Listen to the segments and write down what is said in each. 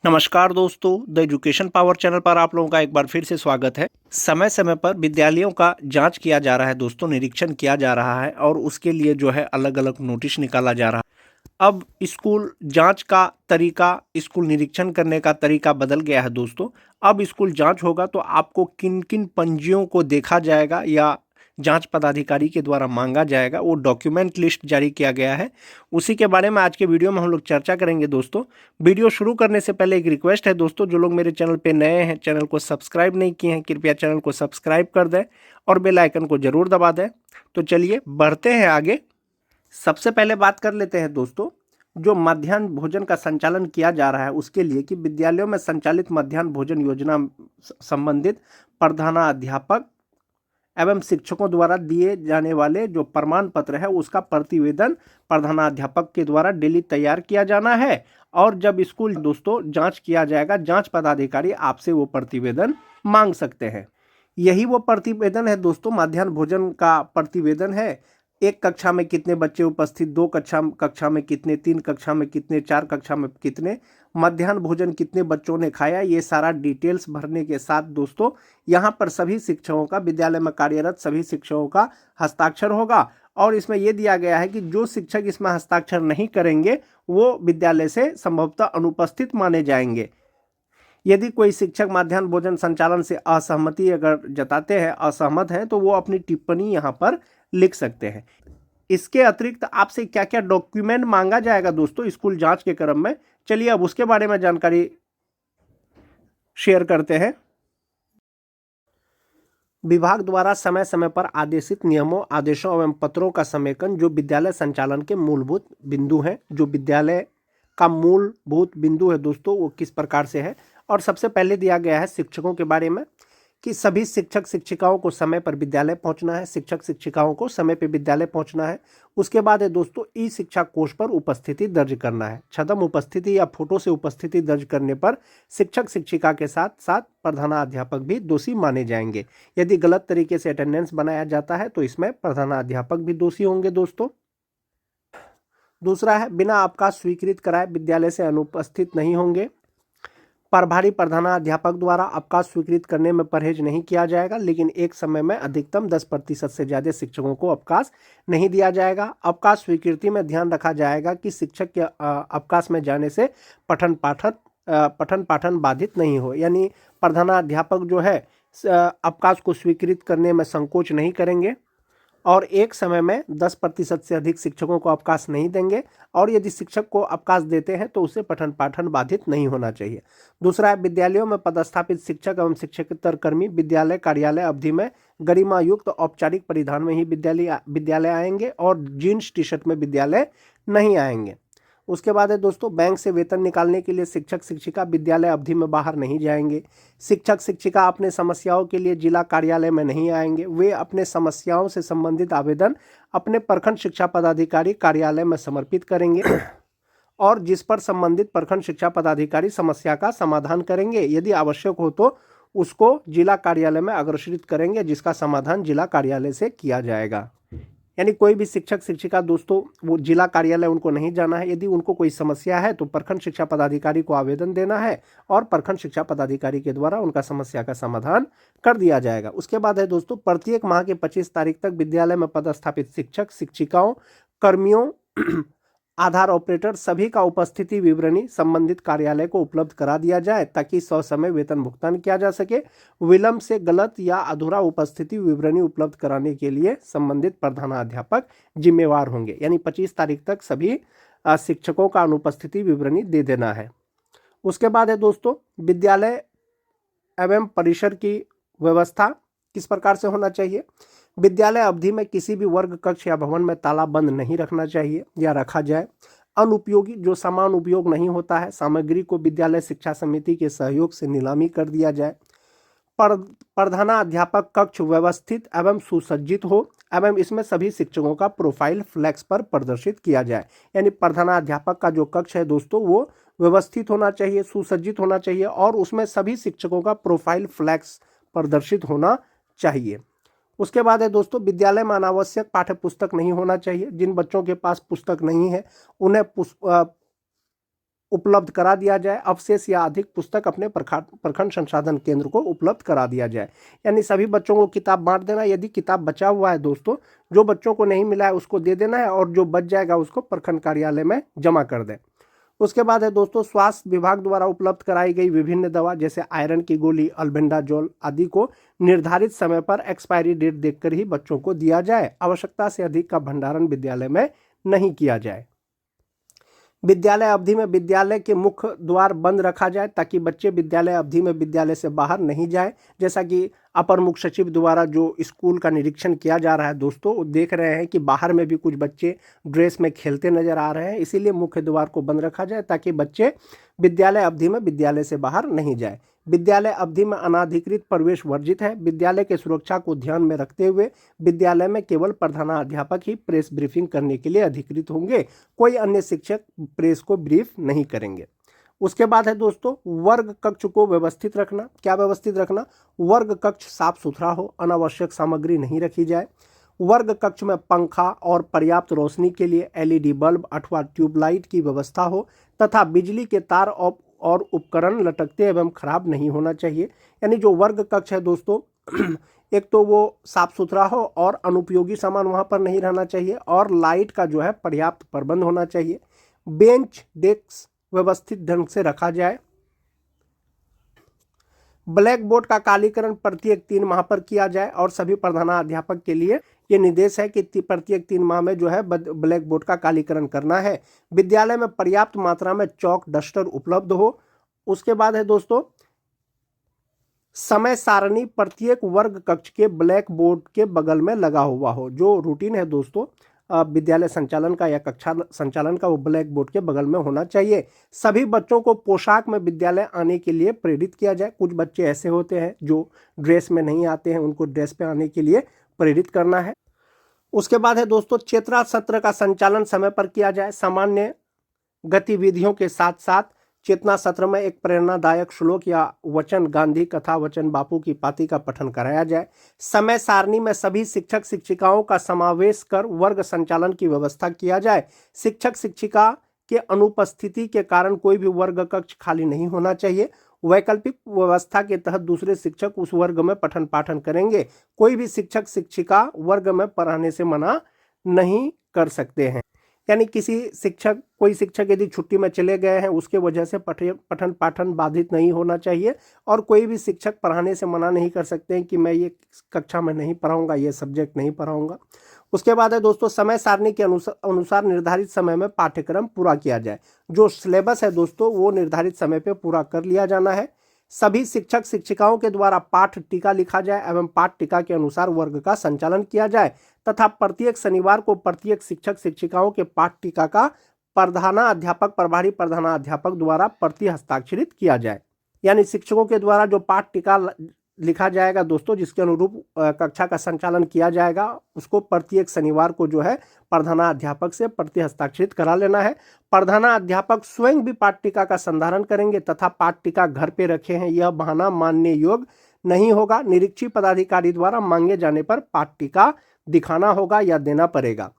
नमस्कार दोस्तों, the education power channel पर आप लोगों का एक बार फिर से स्वागत है। समय समय पर विद्यालयों का जांच किया जा रहा है दोस्तों, निरीक्षण किया जा रहा है और उसके लिए जो है अलग अलग नोटिस निकाला जा रहा है। अब स्कूल जांच का तरीका, स्कूल निरीक्षण करने का तरीका बदल गया है दोस्तों। अब स्कूल जांच होगा तो आपको किन किन पंजियों को देखा जाएगा या जांच पदाधिकारी के द्वारा मांगा जाएगा, वो डॉक्यूमेंट लिस्ट जारी किया गया है। उसी के बारे में आज के वीडियो में हम लोग चर्चा करेंगे दोस्तों। वीडियो शुरू करने से पहले एक रिक्वेस्ट है दोस्तों, जो लोग मेरे चैनल पे नए हैं, चैनल को सब्सक्राइब नहीं किए हैं, कृपया चैनल को सब्सक्राइब कर दें और बेल आइकन को जरूर दबा दें। तो चलिए बढ़ते हैं आगे। सबसे पहले बात कर लेते हैं दोस्तों, जो मध्याह्न भोजन का संचालन किया जा रहा है उसके लिए कि विद्यालयों में संचालित मध्याह्न भोजन योजना संबंधित प्रधानाध्यापक एवं शिक्षकों द्वारा दिए जाने वाले जो प्रमाण पत्र है उसका प्रतिवेदन प्रधानाध्यापक के द्वारा डेली तैयार किया जाना है। और जब स्कूल दोस्तों जांच किया जाएगा, जांच पदाधिकारी आपसे वो प्रतिवेदन मांग सकते हैं। यही वो प्रतिवेदन है दोस्तों, मध्याह्न भोजन का प्रतिवेदन है। एक कक्षा में कितने बच्चे उपस्थित, दो कक्षा में कितने, तीन कक्षा में कितने, चार कक्षा में कितने, मध्याह्न भोजन कितने बच्चों ने खाया, ये सारा डिटेल्स भरने के साथ दोस्तों यहाँ पर सभी शिक्षकों का, विद्यालय में कार्यरत सभी शिक्षकों का हस्ताक्षर होगा। और इसमें यह दिया गया है कि जो शिक्षक इसमें हस्ताक्षर नहीं करेंगे वो विद्यालय से संभवतः अनुपस्थित माने जाएंगे। यदि कोई शिक्षक मध्याह्न भोजन संचालन से असहमति अगर जताते हैं, असहमत हैं, तो वो अपनी टिप्पणी यहाँ पर लिख सकते हैं। इसके अतिरिक्त आपसे क्या क्या डॉक्यूमेंट मांगा जाएगा दोस्तों स्कूल जांच के क्रम में, चलिए अब उसके बारे में जानकारी शेयर करते हैं। विभाग द्वारा समय समय पर आदेशित नियमों, आदेशों एवं पत्रों का समेकन जो विद्यालय संचालन के मूलभूत बिंदु हैं, जो विद्यालय का मूलभूत बिंदु है दोस्तों वो किस प्रकार से है। और सबसे पहले दिया गया है शिक्षकों के बारे में कि सभी शिक्षक शिक्षिकाओं को समय पर विद्यालय पहुंचना है, शिक्षक शिक्षिकाओं को समय पर विद्यालय पहुंचना है। उसके बाद है दोस्तों ई शिक्षा कोष पर उपस्थिति दर्ज करना है। छद्म उपस्थिति या फोटो से उपस्थिति दर्ज करने पर शिक्षक शिक्षिका के साथ साथ प्रधानाध्यापक भी दोषी माने जाएंगे। यदि गलत तरीके से अटेंडेंस बनाया जाता है तो इसमें प्रधानाध्यापक भी दोषी होंगे दोस्तों। दूसरा है बिना अवकाश स्वीकृत कराए विद्यालय से अनुपस्थित नहीं होंगे। प्रभारी प्रधानाध्यापक द्वारा अवकाश स्वीकृत करने में परहेज नहीं किया जाएगा, लेकिन एक समय में अधिकतम 10% से ज़्यादा शिक्षकों को अवकाश नहीं दिया जाएगा। अवकाश स्वीकृति में ध्यान रखा जाएगा कि शिक्षक के अवकाश में जाने से पठन पाठन बाधित नहीं हो, यानी प्रधानाध्यापक जो है अवकाश को स्वीकृत करने में संकोच नहीं करेंगे और एक समय में 10% से अधिक शिक्षकों को अवकाश नहीं देंगे। और यदि शिक्षक को अवकाश देते हैं तो उसे पठन पाठन बाधित नहीं होना चाहिए। दूसरा है विद्यालयों में पदस्थापित शिक्षक एवं शिक्षकेतर कर्मी विद्यालय कार्यालय अवधि में गरिमा युक्त औपचारिक परिधान में ही विद्यालय आएंगे और जीन्स टी शर्ट में विद्यालय नहीं आएंगे। उसके बाद है दोस्तों बैंक से वेतन निकालने के लिए शिक्षक शिक्षिका विद्यालय अवधि में बाहर नहीं जाएंगे। शिक्षक शिक्षिका अपने समस्याओं के लिए जिला कार्यालय में नहीं आएंगे। वे अपने समस्याओं से संबंधित आवेदन अपने प्रखंड शिक्षा पदाधिकारी कार्यालय में समर्पित करेंगे और जिस पर संबंधित प्रखंड शिक्षा पदाधिकारी समस्या का समाधान करेंगे। यदि आवश्यक हो तो उसको जिला कार्यालय में अग्रेषित करेंगे, जिसका समाधान जिला कार्यालय से किया जाएगा। यानी कोई भी शिक्षक शिक्षिका दोस्तों वो जिला कार्यालय उनको नहीं जाना है। यदि उनको कोई समस्या है तो प्रखंड शिक्षा पदाधिकारी को आवेदन देना है और प्रखंड शिक्षा पदाधिकारी के द्वारा उनका समस्या का समाधान कर दिया जाएगा। उसके बाद है दोस्तों प्रत्येक माह के 25 तारीख तक विद्यालय में पदस्थापित शिक्षक शिक्षिकाओं कर्मियों आधार ऑपरेटर सभी का उपस्थिति विवरणी संबंधित कार्यालय को उपलब्ध करा दिया जाए ताकि ससमय वेतन भुगतान किया जा सके। विलंब से गलत या अधूरा उपस्थिति विवरणी उपलब्ध कराने के लिए संबंधित प्रधानाध्यापक जिम्मेवार होंगे। यानी 25 तारीख तक सभी शिक्षकों का अनुपस्थिति विवरणी दे देना है। उसके बाद है दोस्तों विद्यालय एवं परिसर की व्यवस्था किस प्रकार से होना चाहिए। विद्यालय अवधि में किसी भी वर्ग कक्ष या भवन में ताला बंद नहीं रखना चाहिए या रखा जाए। अनुपयोगी जो सामान उपयोग नहीं होता है सामग्री को विद्यालय शिक्षा समिति के सहयोग से नीलामी कर दिया जाए। प्रधानाध्यापक कक्ष व्यवस्थित एवं सुसज्जित हो एवं इसमें सभी शिक्षकों का प्रोफाइल फ्लैक्स पर प्रदर्शित किया जाए। यानी प्रधानाध्यापक का जो कक्ष है दोस्तों वो व्यवस्थित होना चाहिए, सुसज्जित होना चाहिए और उसमें सभी शिक्षकों का प्रोफाइल फ्लैक्स प्रदर्शित होना चाहिए। उसके बाद है दोस्तों विद्यालय में अनावश्यक पाठ्य पुस्तक नहीं होना चाहिए। जिन बच्चों के पास पुस्तक नहीं है उन्हें उपलब्ध करा दिया जाए। अवशेष या अधिक पुस्तक अपने प्रखंड संसाधन केंद्र को उपलब्ध करा दिया जाए। यानी सभी बच्चों को किताब बांट देना। यदि किताब बचा हुआ है दोस्तों, जो बच्चों को नहीं मिला है उसको दे देना है, और जो बच जाएगा उसको प्रखंड कार्यालय में जमा कर दें। उसके बाद है दोस्तों, स्वास्थ्य विभाग द्वारा उपलब्ध कराई गई विभिन्न दवा जैसे आयरन की गोली, अल्बेंडाजोल आदि को निर्धारित समय पर एक्सपायरी डेट देखकर ही बच्चों को दिया जाए। आवश्यकता से अधिक का भंडारण विद्यालय में नहीं किया जाए। विद्यालय अवधि में विद्यालय के मुख्य द्वार बंद रखा जाए ताकि बच्चे विद्यालय अवधि में विद्यालय से बाहर नहीं जाए। जैसा कि अपर मुख्य सचिव द्वारा जो स्कूल का निरीक्षण किया जा रहा है दोस्तों, वो देख रहे हैं कि बाहर में भी कुछ बच्चे ड्रेस में खेलते नजर आ रहे हैं। इसीलिए मुख्य द्वार को बंद रखा जाए ताकि बच्चे विद्यालय अवधि में विद्यालय से बाहर नहीं जाए। विद्यालय अवधि में अनाधिकृत प्रवेश वर्जित है। विद्यालय की सुरक्षा को ध्यान में रखते हुए विद्यालय में केवल प्रधानाध्यापक ही प्रेस ब्रीफिंग करने के लिए अधिकृत होंगे। कोई अन्य शिक्षक प्रेस को ब्रीफ नहीं करेंगे। उसके बाद है दोस्तों, वर्ग कक्ष को व्यवस्थित रखना। क्या व्यवस्थित रखना? वर्ग कक्ष साफ सुथरा हो, अनावश्यक सामग्री नहीं रखी जाए। वर्ग कक्ष में पंखा और पर्याप्त रोशनी के लिए एलईडी बल्ब अथवा ट्यूबलाइट की व्यवस्था हो तथा बिजली के तार और उपकरण लटकते एवं खराब नहीं होना चाहिए। यानी जो वर्ग कक्ष है दोस्तों, एक तो वो साफ सुथरा हो और अनुपयोगी सामान वहाँ पर नहीं रहना चाहिए, और लाइट का जो है पर्याप्त प्रबंध होना चाहिए। बेंच डेस्क व्यवस्थित ढंग से रखा जाए। ब्लैक बोर्ड का कालीकरण प्रत्येक 3 माह पर किया जाए, और सभी प्रधानाध्यापक के लिए ये निर्देश है कि प्रत्येक 3 माह में जो है ब्लैक बोर्ड का कालीकरण करना है। विद्यालय में पर्याप्त मात्रा में चौक डस्टर उपलब्ध हो। उसके बाद है दोस्तों, समय सारणी प्रत्येक वर्ग कक्ष के ब्लैक बोर्ड के बगल में लगा हुआ हो। जो रूटीन है दोस्तों विद्यालय संचालन का या कक्षा संचालन का, वो ब्लैक बोर्ड के बगल में होना चाहिए। सभी बच्चों को पोशाक में विद्यालय आने के लिए प्रेरित किया जाए। कुछ बच्चे ऐसे होते हैं जो ड्रेस में नहीं आते हैं, उनको ड्रेस पे आने के लिए प्रेरित करना है। उसके बाद है दोस्तों, चेतना सत्र का संचालन समय पर किया जाए। सामान्य गतिविधियों के साथ साथ चेतना सत्र में एक प्रेरणादायक श्लोक या वचन, गांधी कथा वचन, बापू की पाती का पठन कराया जाए। समय सारणी में सभी शिक्षक शिक्षिकाओं का समावेश कर वर्ग संचालन की व्यवस्था किया जाए। शिक्षक शिक्षिका के अनुपस्थिति के कारण कोई भी वर्ग कक्ष खाली नहीं होना चाहिए। वैकल्पिक व्यवस्था के तहत दूसरे शिक्षक उस वर्ग में पठन पाठन करेंगे। कोई भी शिक्षक शिक्षिका वर्ग में पढ़ाने से मना नहीं कर सकते हैं। यानी कोई शिक्षक यदि छुट्टी में चले गए हैं, उसके वजह से पठन पाठन बाधित नहीं होना चाहिए, और कोई भी शिक्षक पढ़ाने से मना नहीं कर सकते हैं कि मैं ये कक्षा में नहीं पढ़ाऊंगा, ये सब्जेक्ट नहीं पढ़ाऊंगा। उसके बाद है दोस्तों, समय सारणी के अनुसार निर्धारित समय में पाठ्यक्रम पूरा किया जाए। जो सिलेबस है दोस्तों, वो निर्धारित समय पे पूरा कर लिया जाना है। सभी शिक्षक शिक्षिकाओं के द्वारा पाठ टीका लिखा जाए एवं पाठ टीका के अनुसार वर्ग का संचालन किया जाए, तथा प्रत्येक शनिवार को प्रत्येक शिक्षक शिक्षिकाओं के पाठ टीका का प्रधानाध्यापक प्रभारी प्रधानाध्यापक द्वारा प्रति हस्ताक्षरित किया जाए। यानी शिक्षकों के द्वारा जो पाठ टीका लिखा जाएगा दोस्तों, जिसके अनुरूप कक्षा का संचालन किया जाएगा, उसको प्रत्येक शनिवार को जो है प्रधानाध्यापक से प्रति हस्ताक्षरित करा लेना है। प्रधानाध्यापक स्वयं भी पाठ टीका का संधारण करेंगे तथा पाठ टीका घर पे रखे हैं यह बहाना मानने योग्य नहीं होगा। निरीक्षी पदाधिकारी द्वारा मांगे जाने पर पाठ टीका दिखाना होगा या देना पड़ेगा।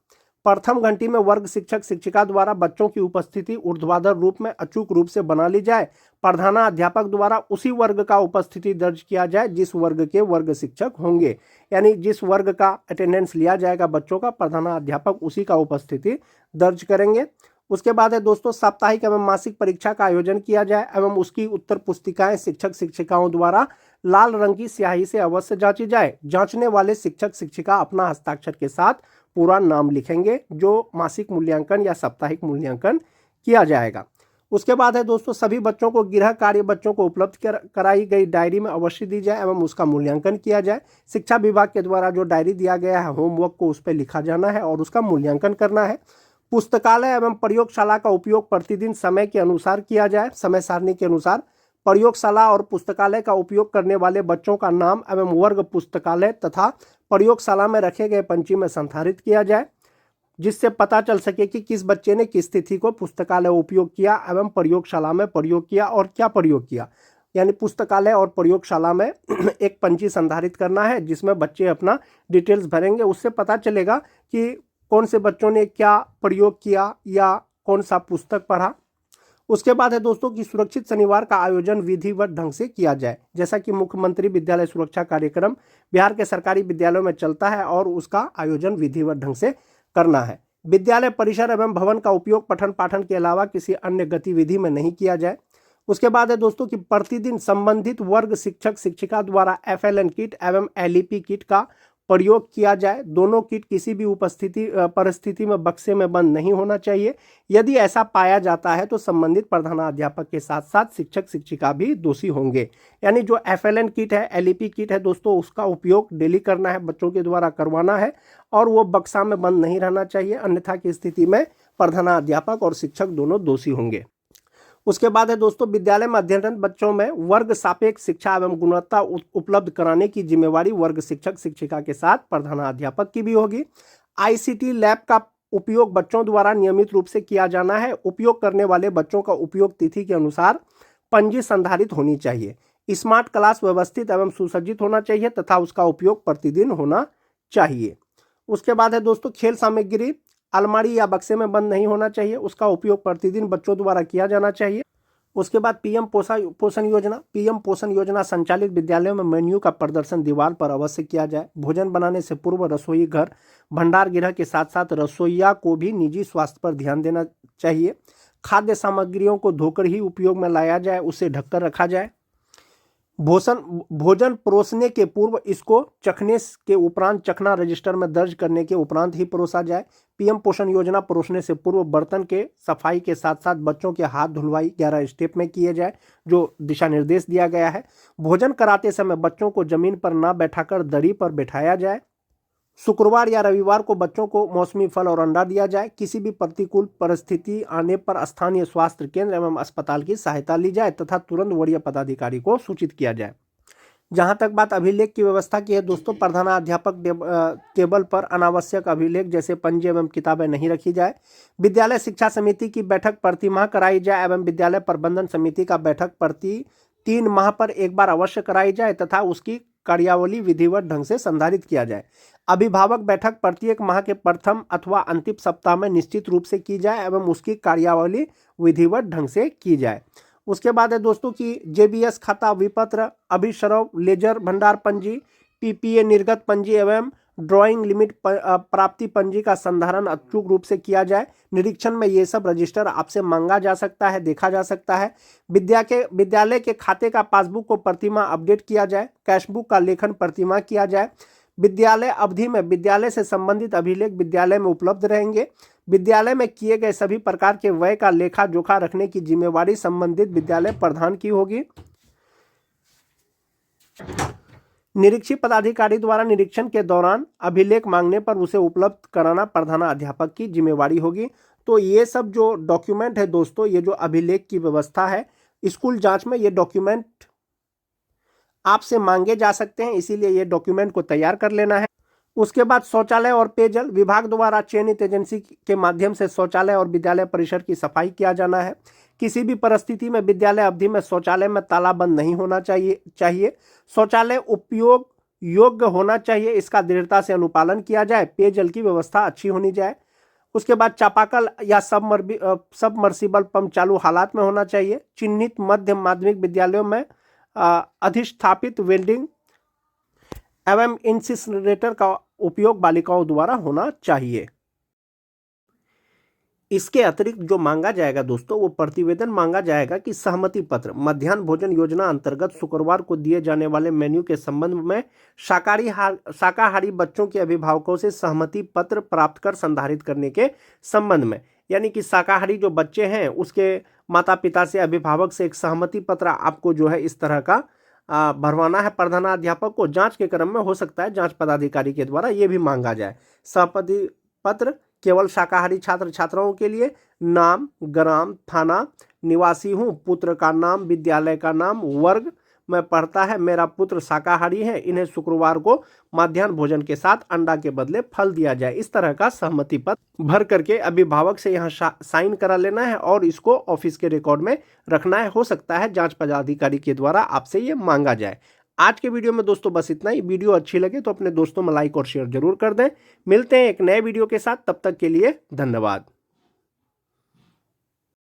प्रथम घंटी में वर्ग शिक्षक शिक्षिका द्वारा बच्चों की उपस्थिति ऊर्ध्वाधर रूप में अचूक रूप से बना ली जाए। प्रधानाध्यापक द्वारा उसी वर्ग का उपस्थिति दर्ज किया जाए जिस वर्ग के वर्ग शिक्षक होंगे। यानी जिस वर्ग का अटेंडेंस लिया जाएगा बच्चों का, प्रधानाध्यापक उसी का उपस्थिति दर्ज करेंगे। उसके बाद है दोस्तों, साप्ताहिक एवं मासिक परीक्षा का आयोजन किया जाए एवं उसकी उत्तर पुस्तिकाएं शिक्षक शिक्षिकाओं द्वारा लाल रंग की स्याही से अवश्य जांची जाए। जांचने वाले शिक्षक शिक्षिका अपना हस्ताक्षर के साथ पूरा नाम लिखेंगे जो मासिक मूल्यांकन या साप्ताहिक मूल्यांकन किया जाएगा। उसके बाद है दोस्तों, सभी बच्चों को गृह कार्य बच्चों को उपलब्ध कराई गई डायरी में अवश्य दी जाए एवं उसका मूल्यांकन किया जाए। शिक्षा विभाग के द्वारा जो डायरी दिया गया है, होमवर्क को उस पर लिखा जाना है और उसका मूल्यांकन करना है। पुस्तकालय एवं प्रयोगशाला का उपयोग प्रतिदिन समय के अनुसार किया जाए। समय सारणी के अनुसार प्रयोगशाला और पुस्तकालय का उपयोग करने वाले बच्चों का नाम एवं वर्ग पुस्तकालय तथा प्रयोगशाला में रखे गए पंची में संधारित किया जाए, जिससे पता चल सके कि किस बच्चे ने किस तिथि को पुस्तकालय उपयोग किया एवं प्रयोगशाला में प्रयोग किया और क्या प्रयोग किया। यानी पुस्तकालय और प्रयोगशाला में एक पंची संधारित करना है जिसमें बच्चे अपना डिटेल्स भरेंगे। उससे पता चलेगा कि कौन से बच्चों ने क्या प्रयोग किया या कौन सा पुस्तक पढ़ा। उसके बाद है दोस्तों कि सुरक्षित शनिवार का आयोजन विधिवत ढंग से किया जाए। जैसा कि मुख्यमंत्री विद्यालय सुरक्षा कार्यक्रम बिहार के सरकारी विद्यालयों में चलता है और उसका आयोजन विधिवत ढंग से करना है। विद्यालय परिसर एवं भवन का उपयोग पठन पाठन के अलावा किसी अन्य गतिविधि में नहीं किया जाए। उसके बाद है दोस्तों कि प्रतिदिन संबंधित वर्ग शिक्षक शिक्षिका द्वारा FLN किट एवं LEP किट का प्रयोग किया जाए। दोनों किट किसी भी परिस्थिति में बक्से में बंद नहीं होना चाहिए। यदि ऐसा पाया जाता है तो संबंधित प्रधानाध्यापक के साथ साथ शिक्षक शिक्षिका भी दोषी होंगे। यानी जो FLN किट है, LEP किट है दोस्तों, उसका उपयोग डेली करना है, बच्चों के द्वारा करवाना है और वो बक्सा में बंद नहीं रहना चाहिए, अन्यथा की स्थिति में प्रधानाध्यापक और शिक्षक दोनों दोषी होंगे। उसके बाद है दोस्तों विद्यालय में अध्ययनरत बच्चों में वर्ग सापेक्ष शिक्षा एवं गुणवत्ता उपलब्ध कराने की जिम्मेवारी वर्ग शिक्षक शिक्षिका के साथ प्रधानाध्यापक की भी होगी। ICT लैब का उपयोग बच्चों द्वारा नियमित रूप से किया जाना है। उपयोग करने वाले बच्चों का उपयोग तिथि के अनुसार पंजी संधारित होनी चाहिए। स्मार्ट क्लास व्यवस्थित एवं सुसज्जित होना चाहिए तथा उसका उपयोग प्रतिदिन होना चाहिए। उसके बाद है दोस्तों खेल सामग्री अलमारी या बक्से में बंद नहीं होना चाहिए, उसका उपयोग प्रतिदिन बच्चों द्वारा किया जाना चाहिए। उसके बाद PM पोषण योजना संचालित विद्यालयों में मेन्यू का प्रदर्शन दीवार पर अवश्य किया जाए। भोजन बनाने से पूर्व रसोई घर भंडार गृह के साथ साथ रसोइया को भी निजी स्वास्थ्य पर ध्यान देना चाहिए। खाद्य सामग्रियों को धोकर ही उपयोग में लाया जाए, उसे ढककर रखा जाए। भोजन परोसने के पूर्व इसको चखने के उपरांत चखना रजिस्टर में दर्ज करने के उपरांत ही परोसा जाए। PM पोषण योजना परोसने से पूर्व बर्तन के सफाई के साथ साथ बच्चों के हाथ धुलवाई 11 स्टेप में किए जाए, जो दिशा निर्देश दिया गया है। भोजन कराते समय बच्चों को जमीन पर ना बैठाकर दरी पर बैठाया जाए। शुक्रवार या रविवार को बच्चों को मौसमी फल और अंडा दिया जाए। किसी भी प्रतिकूल परिस्थिति आने पर स्थानीय स्वास्थ्य केंद्र एवं अस्पताल की सहायता ली जाए तथा तुरंत वरीय पदाधिकारी को सूचित किया जाए। जहां तक बात अभिलेख की व्यवस्था की है दोस्तों, प्रधानाध्यापक टेबल पर अनावश्यक अभिलेख जैसे पंजी एवं किताबें नहीं रखी जाए। विद्यालय शिक्षा समिति की बैठक प्रतिमाह कराई जाए एवं विद्यालय प्रबंधन समिति का बैठक प्रति 3 माह पर एक बार अवश्य कराई जाए तथा उसकी कार्यावली विधिवत ढंग से संधारित किया जाए। अभिभावक बैठक प्रत्येक माह के प्रथम अथवा अंतिम सप्ताह में निश्चित रूप से की जाए एवं उसकी कार्यावली विधिवत ढंग से की जाए। उसके बाद है दोस्तों कि JBS खाता विपत्र अभिसरव लेजर भंडार पंजी PPA निर्गत पंजी एवं ड्राइंग लिमिट प्राप्ति पंजी का संधारण अचूक रूप से किया जाए। निरीक्षण में ये सब रजिस्टर आपसे मांगा जा सकता है, देखा जा सकता है। विद्यालय के खाते का पासबुक को प्रतिमाह अपडेट किया जाए। कैशबुक का लेखन प्रतिमाह किया जाए। विद्यालय अवधि में विद्यालय से संबंधित अभिलेख विद्यालय में उपलब्ध रहेंगे। विद्यालय में किए गए सभी प्रकार के व्यय का लेखा जोखा रखने की जिम्मेवारी संबंधित विद्यालय प्रधान की होगी। निरीक्षी पदाधिकारी द्वारा निरीक्षण के दौरान अभिलेख मांगने पर उसे उपलब्ध कराना प्रधानाध्यापक की जिम्मेवारी होगी। तो ये सब जो डॉक्यूमेंट है दोस्तों, ये जो अभिलेख की व्यवस्था है, स्कूल जांच में ये डॉक्यूमेंट आपसे मांगे जा सकते हैं, इसीलिए ये डॉक्यूमेंट को तैयार कर लेना है। उसके बाद शौचालय और पेयजल विभाग द्वारा चयनित एजेंसी के माध्यम से शौचालय और विद्यालय परिसर की सफाई किया जाना है। किसी भी परिस्थिति में विद्यालय अवधि में शौचालय में ताला बंद नहीं होना चाहिए। शौचालय उपयोग योग्य होना चाहिए, इसका दृढ़ता से अनुपालन किया जाए। पेयजल की व्यवस्था अच्छी होनी जाए। उसके बाद चापाकल या सबमर्सिबल पंप चालू हालात में होना चाहिए। चिन्हित मध्य माध्यमिक विद्यालयों में अधिष्ठापित वेल्डिंग एवं इंसिनरेटर का उपयोग बालिकाओं द्वारा होना चाहिए। इसके अतिरिक्त जो मांगा जाएगा दोस्तों, वो प्रतिवेदन मांगा जाएगा कि सहमति पत्र मध्याह्न भोजन योजना अंतर्गत शुक्रवार को दिए जाने वाले मेन्यू के संबंध में शाकाहारी बच्चों के अभिभावकों से सहमति पत्र प्राप्त कर संधारित करने के संबंध में। यानी कि शाकाहारी जो बच्चे हैं उसके माता पिता से, अभिभावक से एक सहमति पत्र आपको जो है इस तरह का भरवाना है प्रधानाध्यापक को। जांच के क्रम में हो सकता है जांच पदाधिकारी के द्वारा ये भी मांगा जाए। सहमति पत्र केवल शाकाहारी छात्र छात्राओं के लिए। नाम, ग्राम, थाना, निवासी हूँ, पुत्र का नाम, विद्यालय का नाम, वर्ग में पढ़ता है, मेरा पुत्र शाकाहारी है, इन्हें शुक्रवार को मध्याह्न भोजन के साथ अंडा के बदले फल दिया जाए। इस तरह का सहमति पत्र भर करके अभिभावक से यहाँ साइन करा लेना है और इसको ऑफिस के रिकॉर्ड में रखना है। हो सकता है जांच पदाधिकारी के द्वारा आपसे ये मांगा जाए। आज के वीडियो में दोस्तों बस इतना ही। वीडियो अच्छी लगे तो अपने दोस्तों में लाइक और शेयर जरूर कर दें। मिलते हैं एक नए वीडियो के साथ, तब तक के लिए धन्यवाद।